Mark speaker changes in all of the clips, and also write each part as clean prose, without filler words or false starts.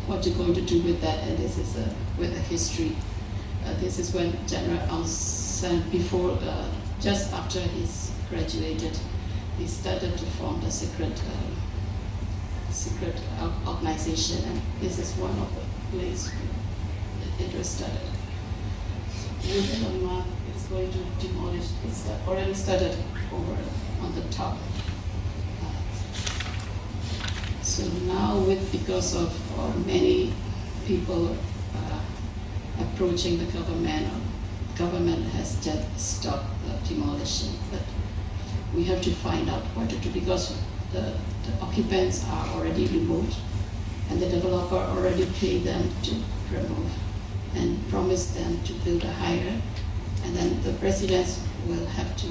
Speaker 1: what you're going to do with that, and this is with a history. This is when General Aung San, before, just after he's graduated, he started to form the secret organization, and this is one of the places it was started. Within a month, it's going to demolish. It's already started over on the top. So now, because of many people approaching the government has just stopped the demolition. But we have to find out what to do, because the occupants are already removed, and the developer already paid them to remove and promised them to build a higher, and then the residents will have to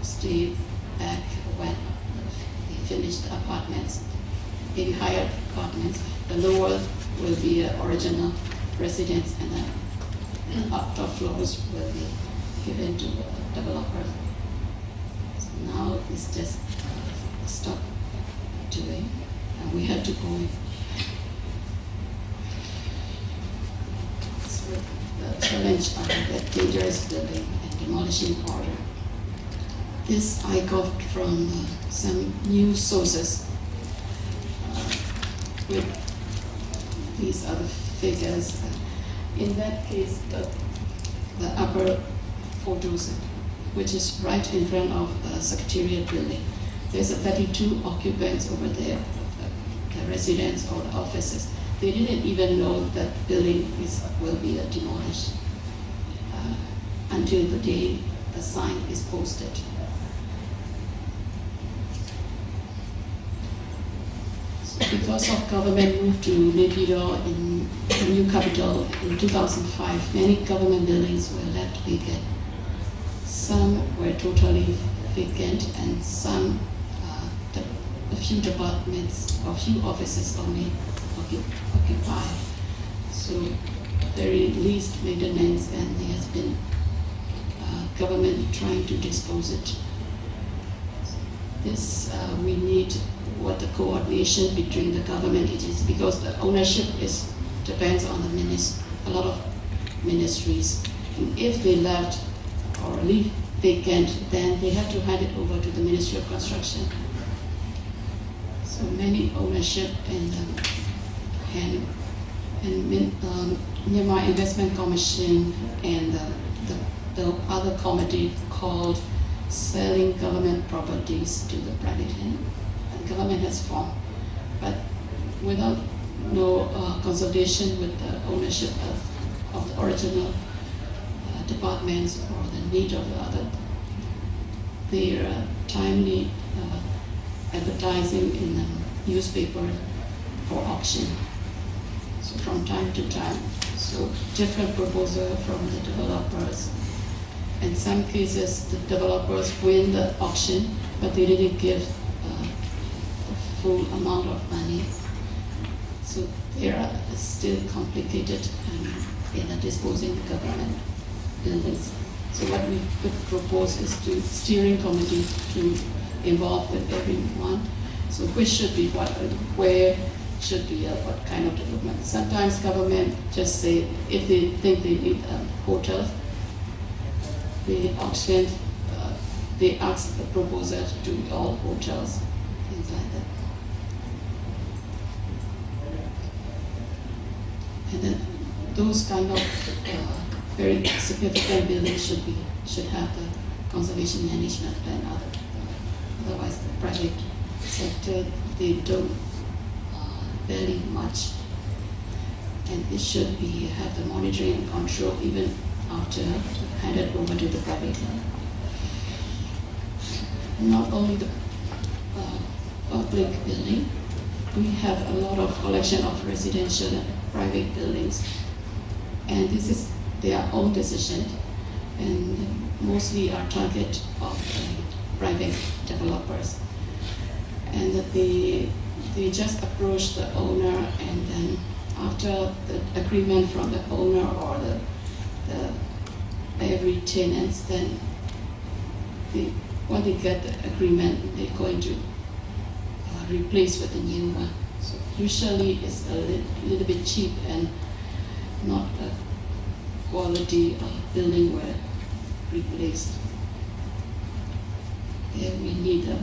Speaker 1: stay back when they finish the apartments, maybe higher apartments. The lower will be original residents, and then the upper floors will be given to the developer. So now it's just stop doing, and we have to go. So the challenge of the dangerous building and demolishing order. This I got from some news sources. With these are the figures. In that case, the upper photos, which is right in front of the Secretariat building, there's a 32 occupants over there, the residents or the offices. They didn't even know that building will be demolished until the day the sign is posted. Because of government move to Naypyidaw in the new capital in 2005, many government buildings were left vacant. Some were totally vacant, and some, a few departments or few offices only occupied. So very least maintenance, and there has been government trying to dispose it. This we need what the coordination between the government agencies, because the ownership depends on a lot of ministries. And if they left or leave vacant, then they have to hand it over to the Ministry of Construction. So many ownership and Myanmar Investment Commission and the other committee called Selling Government Properties to the Private Hand. Government has formed, but without no consultation with the ownership of the original departments or the need of the other, their timely advertising in the newspaper for auction. So from time to time, so different proposal from the developers. In some cases, the developers win the auction, but they didn't give full amount of money. So there are still complicated in the disposing the government buildings. So what we could propose is to steering committee to involve with everyone. So which should be what, where should be what kind of development. Sometimes government just say, if they think they need hotels, they auction, they ask the proposer to do all hotels, things like that. And then those kind of very significant buildings should have the conservation management plan. Otherwise, the private sector, they don't value much, and it should have the monitoring and control even after handed over to the private. Not only the public building, we have a lot of collection of residential and private buildings, and this is their own decision, and mostly are target of private developers, and that they just approach the owner, and then after the agreement from the owner or the every tenants, then when they get the agreement, they're going to replace with a new one. So usually is a little bit cheap and not a quality building were replaced. There we need a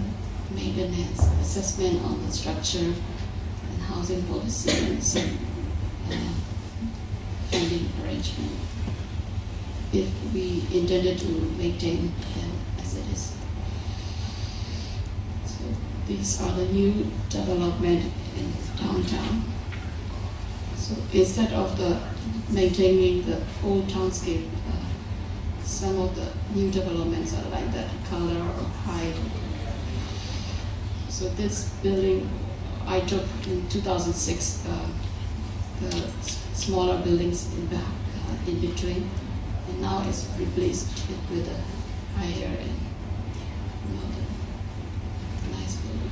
Speaker 1: maintenance assessment on the structure and housing policy and some funding arrangement if we intended to maintain them as it is. So these are the new development in downtown. So instead of maintaining the old townscape, some of the new developments are like that, color or height. So this building I took in 2006, the smaller buildings in between, and now it's replaced with a higher and nice building.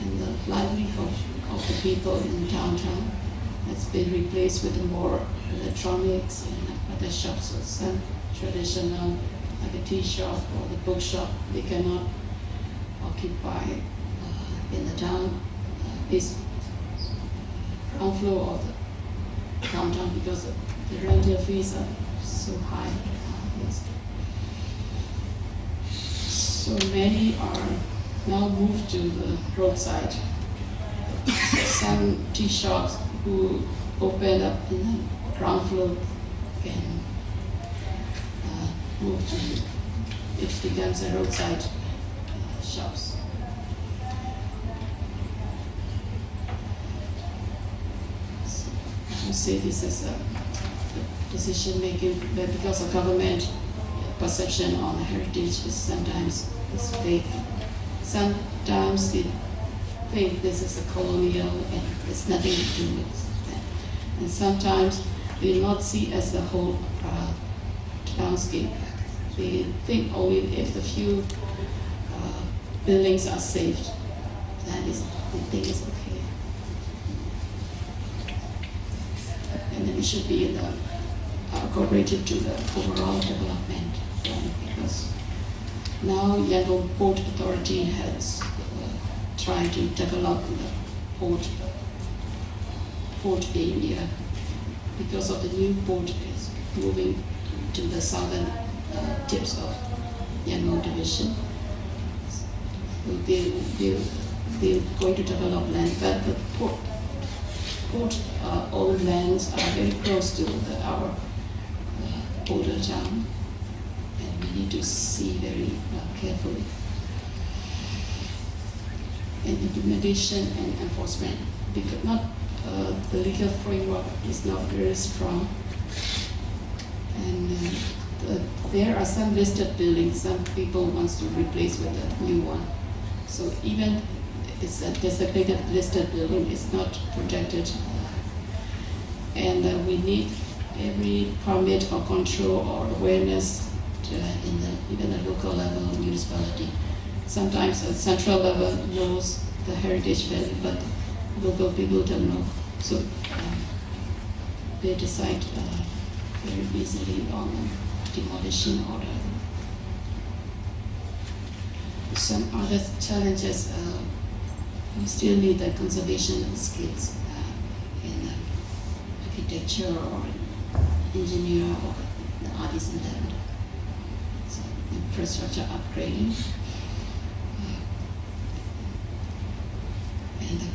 Speaker 1: And the livelihood of the people in downtown has been replaced with more electronics and other shops. So some traditional, like a tea shop or the bookshop, they cannot occupy in the town, this ground floor of the downtown because the rental fees are so high. Yes. So many are now moved to the roadside. Some tea shops who open up in the ground floor can move to, it becomes a roadside shops. So I would say this is a decision making, but because of government perception on heritage is sometimes is fake. Sometimes they think this is a colonial and it's nothing to do with that. And sometimes they do not see as the whole landscape. They think only if the few buildings are saved, that is, they think it's okay. And then it should be incorporated to the overall development plan, because now Yangon Port Authority has tried to develop the port area because of the new port is moving to the southern tips of Yangon Division. So they're going to develop land, but the port owned lands are very close to our border town, and we need to see very carefully. And implementation and enforcement, because the legal framework is not very strong, and there are some listed buildings some people want to replace with a new one. So even it's a designated listed building, it's not protected, and we need every permit or control or awareness even the local level municipality. Sometimes at central level knows the heritage value, but local people don't know. So they decide very easily on demolition order. Some other challenges, we still need the conservation skills in architecture or engineer or the artisan level. So infrastructure upgrading and the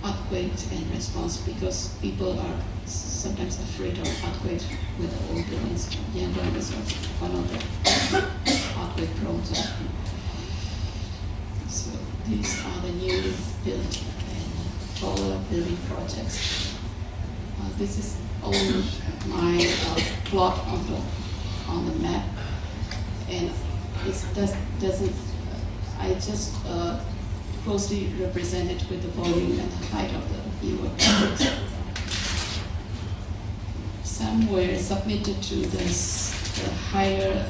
Speaker 1: earthquakes and response, because people are sometimes afraid of earthquakes with the old buildings. Yangon is one of the earthquake prone. So these are the newly built and taller building projects. This is on my plot on the map, and it doesn't. I just closely represented with the volume and the height of the newer projects. Some were submitted to the higher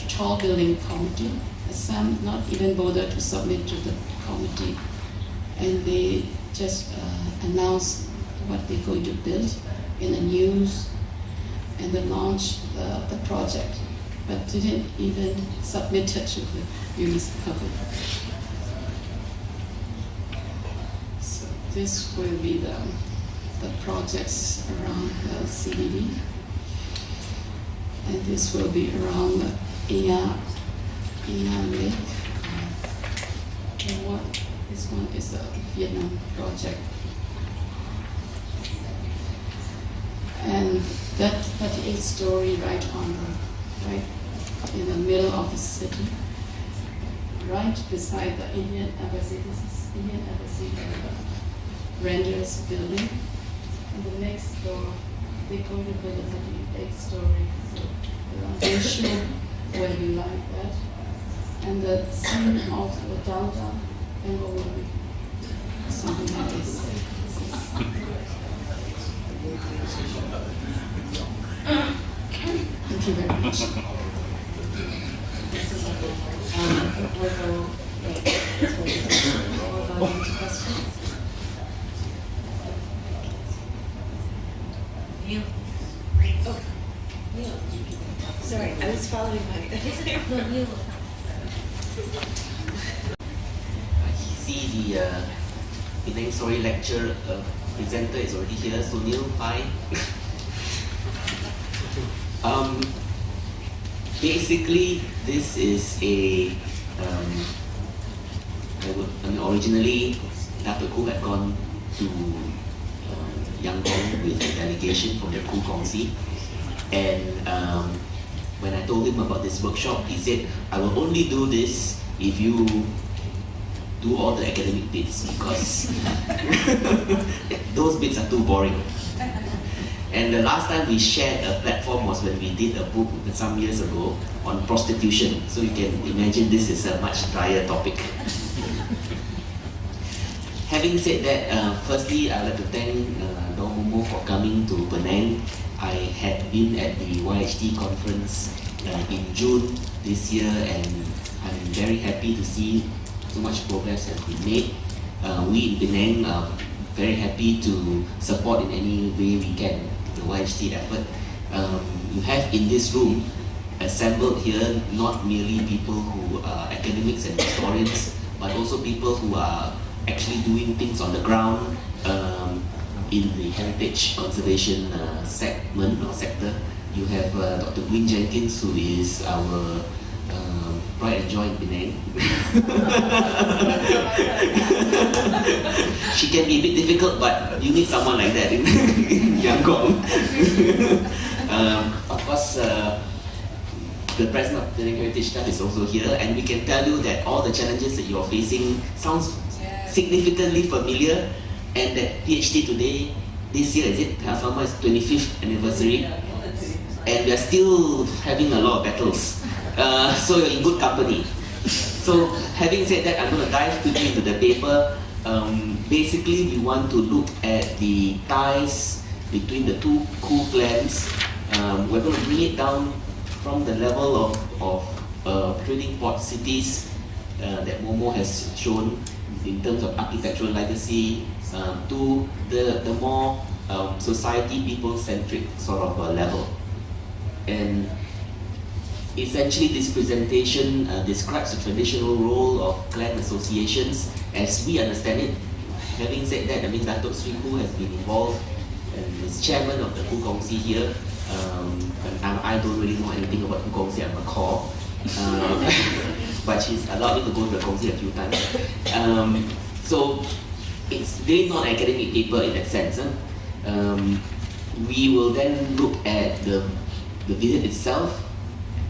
Speaker 1: tall building committee. Some not even bothered to submit to the committee, and they just announced what they're going to build in the news and then launch the project, but didn't even submit it to the municipality. this will be the projects around the CBD. And this will be around the Lake. This one is a Vietnam project. And that 38-story right in the middle of the city, right beside the Indian Embassy. This is Indian Embassy, the Rangers building. And the next door, they're going to build a 38-story. So the foundation will be like that. And the scene of the downtown Bangkok will be something like this. Thank you very much.
Speaker 2: Sorry, I was following my.
Speaker 3: I see the Penang Story lecture presenter is already here. Sunil, hi. Basically, this is a. Originally, Dr. Koo had gone to Yangon with a delegation from the Koo Kongsi, and when I told him about this workshop, he said, "I will only do this if you do all the academic bits, because those bits are too boring." And the last time we shared a platform was when we did a book some years ago on prostitution. So you can imagine this is a much drier topic. Having said that, firstly, I'd like to thank Dr. Momo for coming to Penang. I had been at the YHT conference in June this year, and I'm very happy to see so much progress has been made. We in Penang are very happy to support in any way we can the YHT effort. You have in this room assembled here not merely people who are academics and historians, but also people who are actually doing things on the ground in the heritage conservation segment or sector. You have Dr. Gwyn Jenkins, who is our pride and joy in Penang. She can be a bit difficult, but you need someone like that in Yangon. Of course, the president of the Penang Heritage Staff is also here, and we can tell you that all the challenges that you are facing sounds significantly familiar, and that PhD today, this year, is it? Alpha is 25th anniversary, and we are still having a lot of battles. So you're in good company. So having said that, I'm going to dive quickly into the paper. Basically, we want to look at the ties between the two Koo clans. We're going to bring it down from the level of trading port cities that Momo has shown in terms of architectural legacy to the more society people-centric sort of level. And essentially, this presentation describes the traditional role of clan associations as we understand it. Having said that, I mean, Datuk Sri Koo has been involved and is chairman of the Koo Kongsi here. And I don't really know anything about Koo Kongsi, I'm a core. But she's allowed me to go to the Kongsi a few times. So it's really not an academic paper in that sense. We will then look at the visit itself,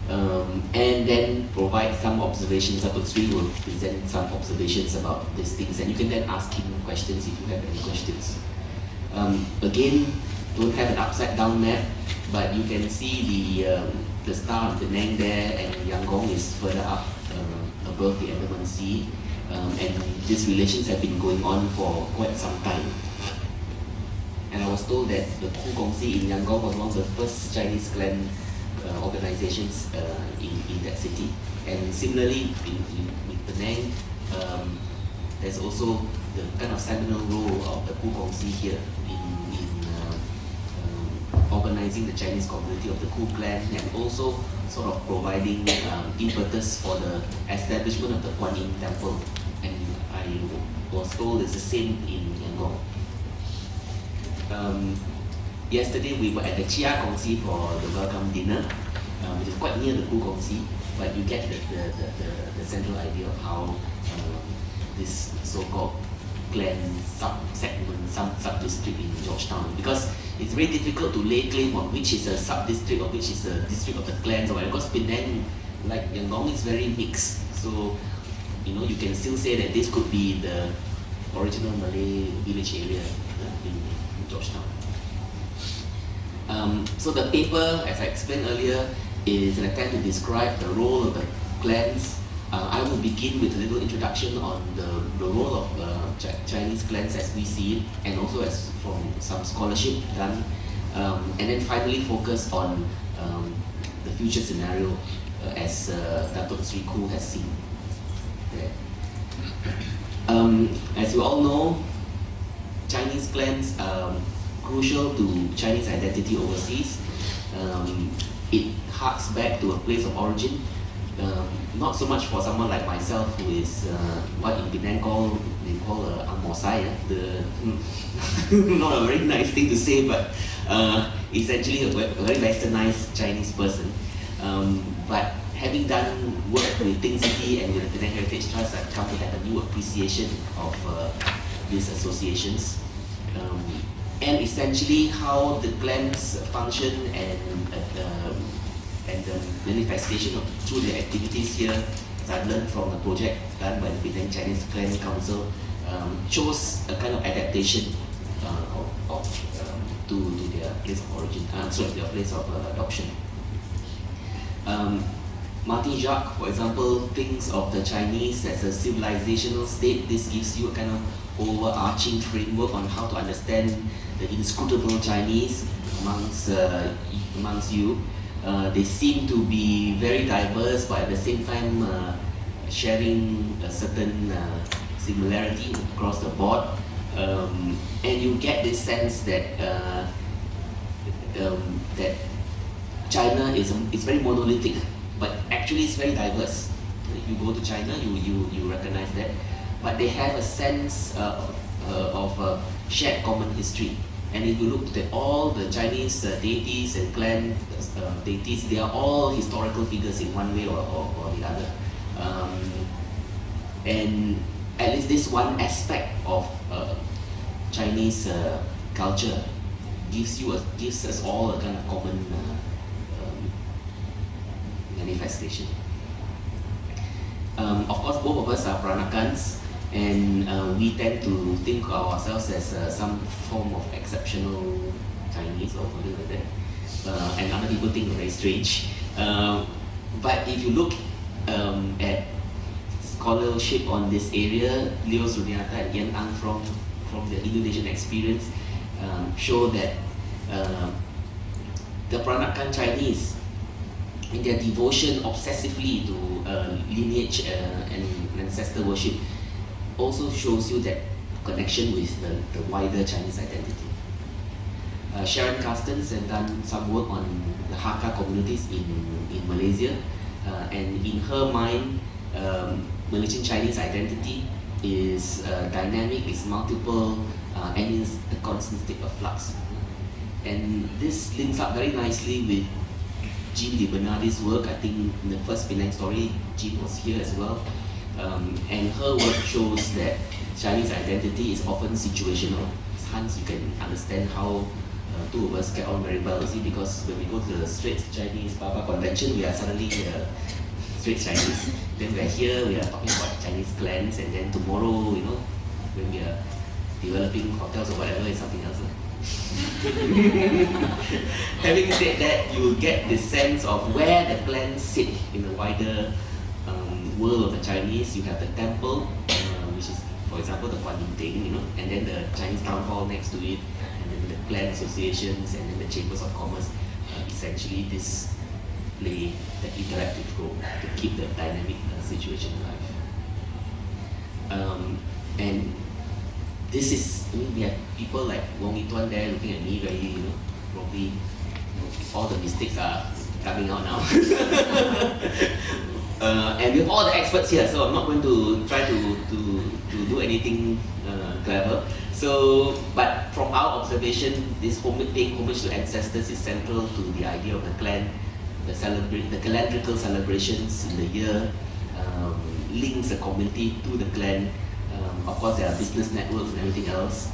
Speaker 3: and then provide some observations. Datuk Sri will present some observations about these things, and you can then ask him questions if you have any questions. Again, don't have an upside down map, but you can see the star of Penang there, and Yangon is further up above the Andaman Sea, and these relations have been going on for quite some time. And I was told that the Koo Kongsi in Yangon was one of the first Chinese clan organizations in that city. And similarly, in Penang, there's also the kind of seminal role of the Koo Kongsi here in organizing the Chinese community of the Koo clan, and also sort of providing impetus for the establishment of the Kuan Yin temple. And I was told it's the same in Gong. Yesterday we were at the Chia Kongsi for the welcome dinner, which is quite near the Gu Kongsi, but you get the central idea of how this so-called clan sub-segment, sub-district in Georgetown, because it's very difficult to lay claim on which is a sub-district or which is a district of the clans or whatever, because Penang, like Yangon, is very mixed. So, you can still say that this could be the original Malay village area in Georgetown. So the paper, as I explained earlier, is an attempt to describe the role of the clans. I will begin with a little introduction on the role of Chinese clans as we see it, and also as from some scholarship done, and then finally focus on the future scenario as Datuk Sri Koo has seen. As you all know, Chinese clans are crucial to Chinese identity overseas. It harks back to a place of origin. Not so much for someone like myself who is what in Penang they call Ang Mo Sai, not a very nice thing to say, but essentially a very westernized Chinese person. But having done work with Ting City and with the Penang Heritage Trust, I've come to have a new appreciation of these associations. And essentially how the clans function and the manifestation through their activities here, as I've learned from the project done by the Penang Chinese Clan Council, shows a kind of adaptation to their place of origin, their place of adoption. Martin Jacques, for example, thinks of the Chinese as a civilizational state. This gives you a kind of overarching framework on how to understand the inscrutable Chinese amongst you. They seem to be very diverse, but at the same time sharing a certain similarity across the board. And you get this sense that that China is very monolithic, but actually it's very diverse. If you go to China, you recognize that. But they have a sense of shared common history. And if you look at all the Chinese deities and clan deities, they are all historical figures in one way or the other. And at least this one aspect of Chinese culture gives us all a kind of common manifestation. Of course, both of us are Peranakans, and we tend to think of ourselves as some form of exceptional Chinese or something like that. And other people think we're very strange. But if you look at scholarship on this area, Leo Sunyata and Ian Ang from the Indonesian experience show that the Peranakan Chinese, in their devotion obsessively to lineage and ancestor worship, also shows you that connection with the wider Chinese identity. Sharon Carstens has done some work on the Hakka communities in Malaysia, and in her mind, Malaysian Chinese identity is dynamic, is multiple, and is a constant state of flux. And this links up very nicely with Jean de Bernardi's work. I think in the first Penang story, Jean was here as well. And her work shows that Chinese identity is often situational. Hence, you can understand how two of us get on very well, see, because when we go to the Straits Chinese Baba Convention, we are suddenly Straits Chinese. Then we are here, we are talking about Chinese clans, and then tomorrow, when we are developing hotels or whatever, it's something else. Having said that, you get this sense of where the clans sit in the wider world of the Chinese. You have the temple, which is, for example, the Guan Yin Ting, and then the Chinese town hall next to it, and then the clan associations, and then the chambers of commerce. Essentially, this play the interactive role to keep the dynamic situation alive. And this is, we have people like Wong Yituan there looking at me very, probably all the mistakes are coming out now. And we have all the experts here, so I'm not going to try to do anything clever. So, but from our observation, this paying homage to ancestors is central to the idea of the clan. The calendrical celebrations in the year links the community to the clan. Of course, there are business networks and everything else.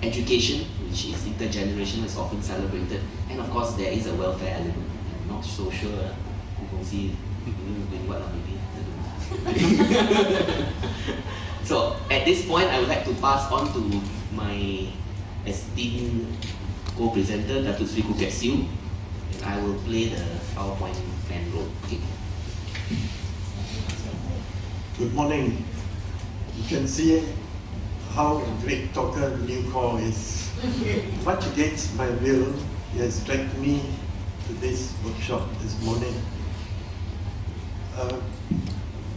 Speaker 3: Education, which is intergenerational, is often celebrated, and of course, there is a welfare element. I'm not so sure. You can see doing what maybe. So at this point, I would like to pass on to my esteemed co-presenter, Datuk Sri Kuket Siu, and I will play the PowerPoint plan role. Okay.
Speaker 4: Good morning. You can see how a great talker Newcore is. Much against my will, he has dragged me to this workshop this morning.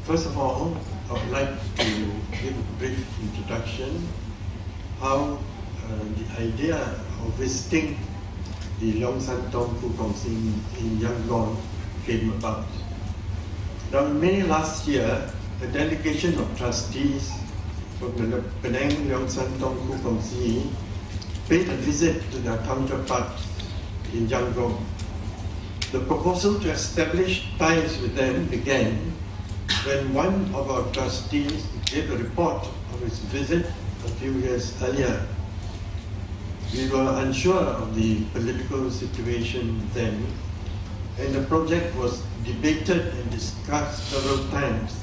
Speaker 4: First of all, I would like to give a brief introduction how the idea of visiting the Leong San Tong Fu Kong Sing in Yangon came about. Around May last year, a delegation of trustees from the Penang Leong San Tong Fu Kong Sing paid a visit to their counterpart in Yangon. The proposal to establish ties with them began when one of our trustees gave a report of his visit a few years earlier. We were unsure of the political situation then, and the project was debated and discussed several times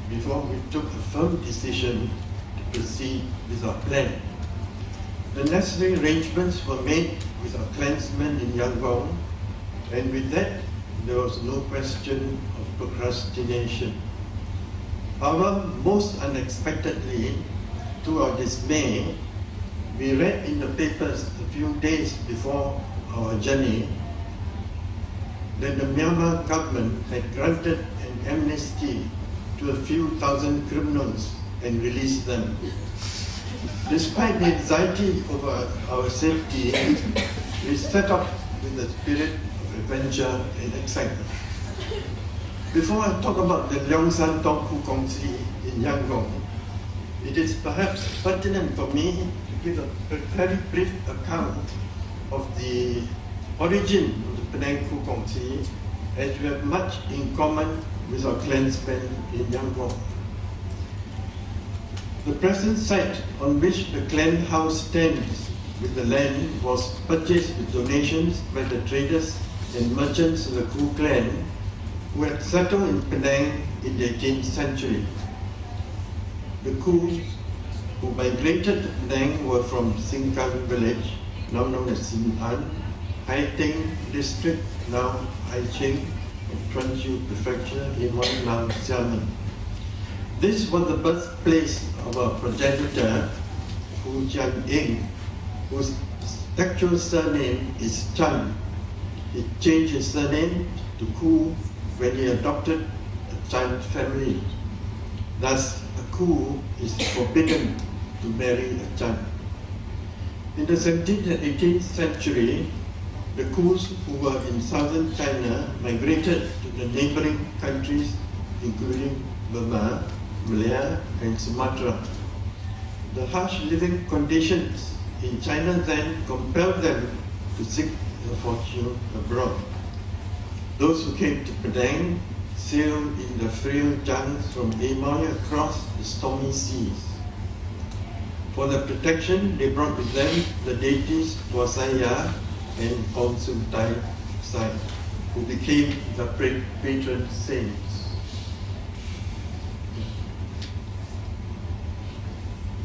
Speaker 4: before we took a firm decision to proceed with our plan. The necessary arrangements were made with our clansmen in Yangon, and with that, there was no question of procrastination. However, most unexpectedly, to our dismay, we read in the papers a few days before our journey that the Myanmar government had granted an amnesty to a few thousand criminals and released them. Despite the anxiety over our safety, we set off with a spirit of adventure and excitement. Before I talk about the Leong San Tong Fu Kong Si in Yangon, it is perhaps pertinent for me to give a very brief account of the origin of the Penang Fu Kong Si, as we have much in common with our clansmen in Yangon. The present site on which the clan house stands with the land was purchased with donations by the traders and merchants of the Ku clan who had settled in Penang in the 18th century. The Kus who migrated to Penang were from Singkang village, now known as Sultan, Hai Ting district, now Hai Ching, of Chuanchu prefecture, in one now Xiamen. This was the birthplace of our progenitor, Hu Jian Ying, whose actual surname is Chan. He changed his surname to Ku when he adopted a Chan family. Thus, a Ku is forbidden to marry a Chan. In the 17th and 18th century, the Kus who were in southern China migrated to the neighboring countries, including Burma, Malaya, and Sumatra. The harsh living conditions in China then compelled them to seek their fortune abroad. Those who came to Penang sailed in the frail junks from Amoy across the stormy seas. For their protection, they brought with them the deities Tuasaya and Om Sultan Sai, who became the patron saints.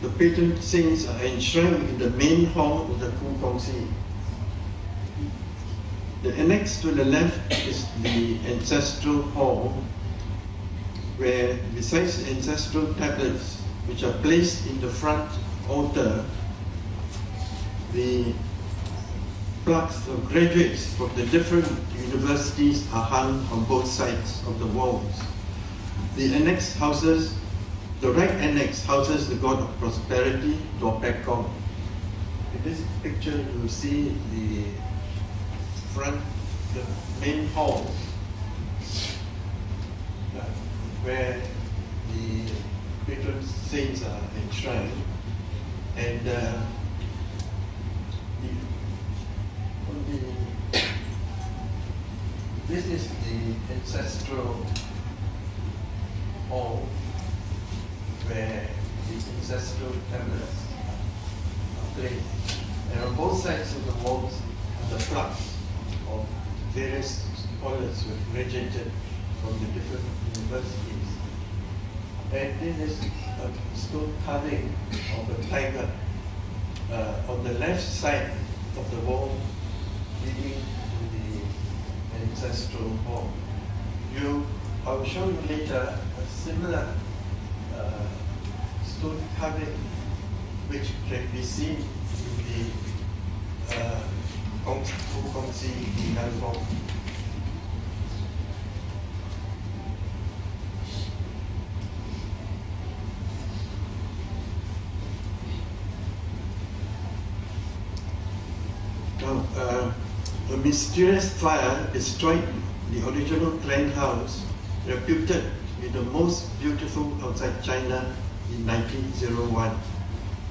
Speaker 4: The patron saints are enshrined in the main hall of the Fu Kong Si. The annex to the left is the ancestral hall, where besides the ancestral tablets, which are placed in the front altar, the plaques of graduates from the different universities are hung on both sides of the walls. The annex houses, the right annex houses the god of prosperity, Dor Pekong. In this picture, you will see the front, the main hall, where the patron saints are enshrined. And this is the ancestral hall where the ancestral cameras are placed. And on both sides of the walls are the plaques of various scholars who have graduated from the different universities. And this is a stone carving of a tiger on the left side of the wall leading to the ancestral hall. I will show you later a similar stone carving which can be seen in the Fu Kong Si in Yangon. A mysterious fire destroyed the original clan house, reputed to be the most beautiful outside China in 1901.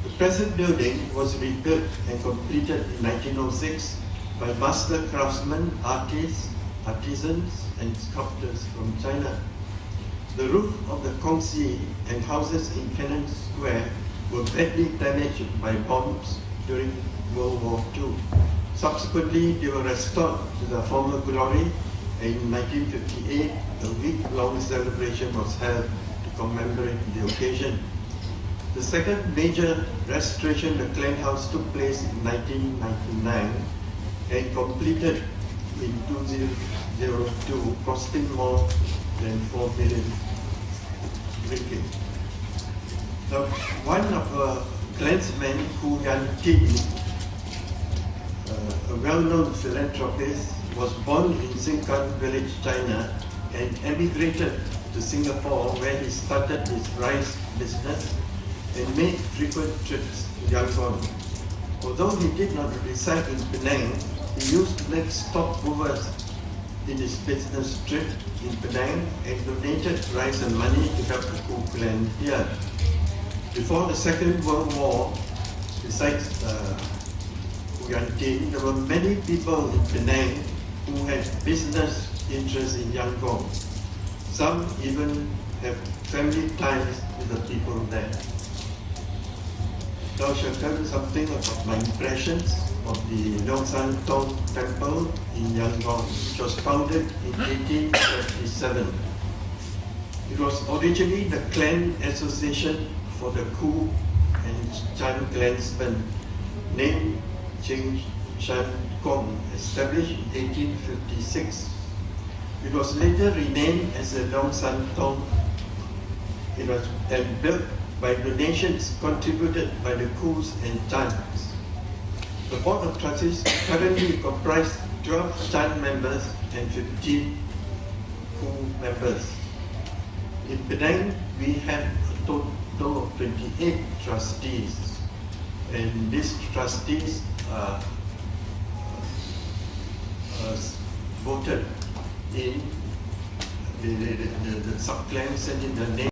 Speaker 4: The present building was rebuilt and completed in 1906 by master craftsmen, artists, artisans, and sculptors from China. The roof of the Kongsi and houses in Penang Square were badly damaged by bombs during World War II. Subsequently, they were restored to their former glory, and in 1958, a week-long celebration was held to commemorate the occasion. The second major restoration of the clan house took place in 1999 and completed in 2002, costing more than 4 million ringgit. Now, one of the clansmen, Hu Yan Tin, a well-known philanthropist, was born in Sinkan village, China, and emigrated to Singapore, where he started his rice business and made frequent trips to Yangon. Although he did not reside in Penang, he used to make stopovers in his business trip in Penang and donated rice and money to help the Ku clan here. Before the Second World War, besides Yantin, there were many people in Penang who had business interests in Yangon. Some even have family ties with the people there. Now I shall tell you something about my impressions of the Leong San Tong Temple in Yangon, which was founded in 1837. It was originally the clan association for the Ku and Chan clansmen, named Ching Shan Kong, established in 1856. It was later renamed as the Leong San Tong. It was built by donations contributed by the Kus and Chans. The Board of Trustees currently comprise 12 Chan members and 15 Ku members. In Penang, we have a total of 28 trustees, and these trustees are voted in the sub-clans and in the name